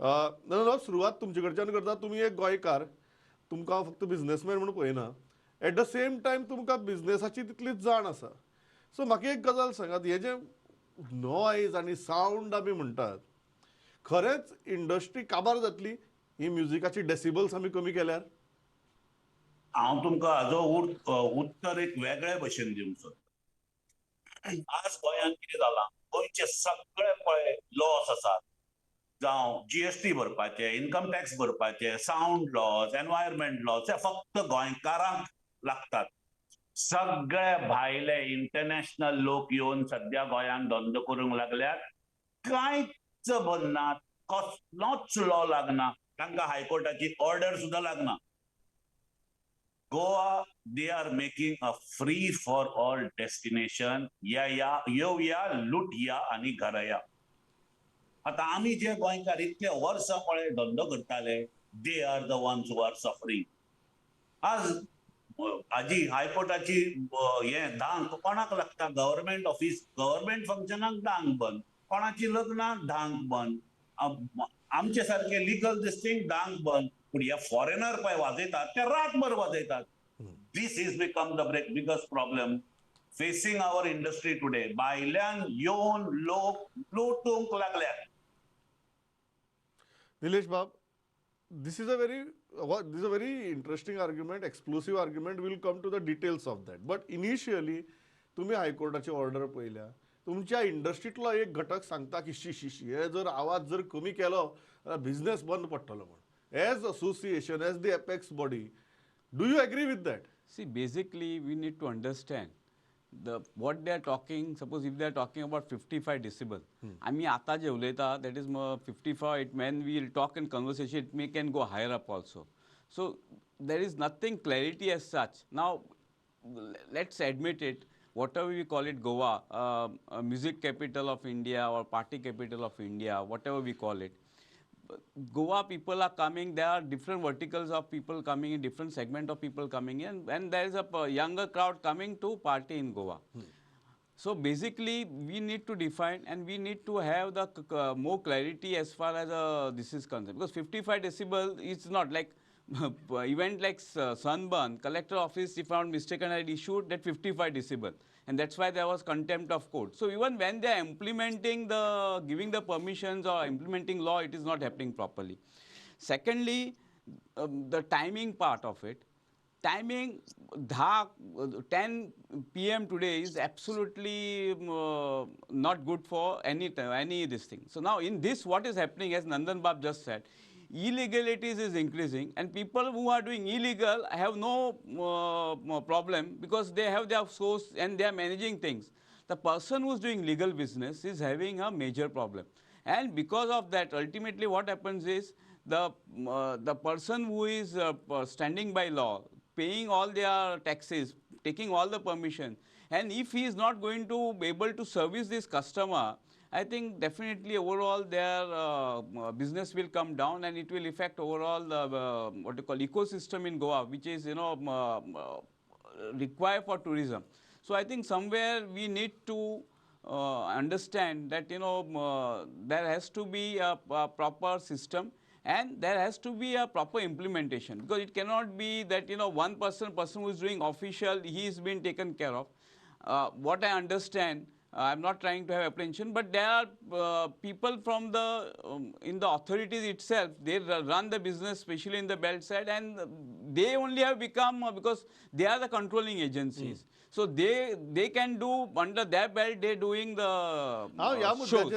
सुरवात तुमचे कडच्यान करता. तुमी एक गोंयकार, तुमकां फक्त बिझनेसमॅन म्हणून पळयना. एट द सेम टायम तुमकां बिझनेसाची तितलीच जाण आसा. सो म्हाका एक गजाल सांगात, हे जे नॉयज आनी सावंड आमी म्हणटात, खरेंच इंडस्ट्री काबार जातली ही म्युझिकाची डेसिबल्स आमी कमी केल्यार? हांव तुमकां हाजो उत्तर एक वेगळे भशेन दिवंक सोदतां. आज गोंयांत कितें जालां, गोंयचे सगळे पळय लॉस आसात, जावं जीएसटी भरपाचे, इन्कम टॅक्स भरपाचे, सावंड लॉज, एनवायरमेंट लॉज, हे फक्त गोंयकारांक लागतात. सगळे भायले इंटरनॅशनल लोक येवन सध्या गोंयांत धंदो करूंक लागल्यात. कांयच बननात, कसलोच लॉ लागना, तांकां हायकोर्टाची ऑर्डर सुद्दां लागना. Goa, they are making a free for all destination. येवया, लुटया आणि घरया. आता आम्ही जे गोंयकार इतके वर्स पळय धंदो करताले, they are the ones who are suffering. आज हाजी हायकोर्टाची हे धांक कोणाक लागता? गव्हर्नमेंट ऑफिस, गव्हर्नमेंट फंक्शनाक धांक बंद, कोणाची लग्नाक धांक बंद, आमचे सारखे लिगल दिस्टींग धांक बंद. पूण हे फॉरेनर पळय वाजयतात ते रातभर वाजयतात. This is become the biggest problem facing our industry today. भायल्यान येवन लोक लुटूंक लागल्यात. निलेश बाब, this is a very interesting argument, explosive argument. We'll come to the details of that. But initially, तुम्ही हायकोर्टाची ऑर्डर पळयल्या, तुमच्या इंडस्ट्रीतलो एक घटक सांगता की शी हे जर आवाज जर कमी केलो जाल्यार बिझनेस बंद पडटलो म्हणून. As association, as the apex body, do you agree with that? See, basically, we need to understand what they are talking. Suppose if they are talking about 55 decibel, आम्ही आता जे उलयता, that is 55. When we will talk in conversation, it may can go higher up also. So there is nothing clarity as such. Now, let's admit it. Whatever we call it, Goa, music capital of India or party capital of India, whatever we call it. Goa people are coming, there are different verticals of people coming in, different segment of people coming in, and there is a younger crowd coming to party in Goa. So basically, we need to define and we need to have the more clarity as far as this is concerned. Because 55 decibel is not like event like Sunburn, collector office, if I'm not mistaken, had issued that 55 decibel. And that's why there was contempt of court. So even when they are implementing giving the permissions or implementing law, it is not happening properly. Secondly, the timing part of it. Timing, 10 p.m. today is absolutely not good for any this thing. So now in this, what is happening, as Nandan Bab just said, illegalities is increasing, and people who are doing illegal have no problem because they have their source and they are managing things. The person who is doing legal business is having a major problem, and because of that, ultimately what happens is the person who is standing by law, paying all their taxes, taking all the permission, and if he is not going to be able to service this customer, I think definitely overall their business will come down, and it will affect overall the what you call ecosystem in Goa, which is required for tourism. So I think somewhere we need to understand that there has to be a proper system, and there has to be a proper implementation, because it cannot be that one person who is doing official, he is being taken care of. What I understand, I'm not trying to have apprehension, but there are people from in the authorities itself, they run the business, especially in the belt side, and they only have become, because they are the controlling agencies. So they can do under their belt, they're doing the shows.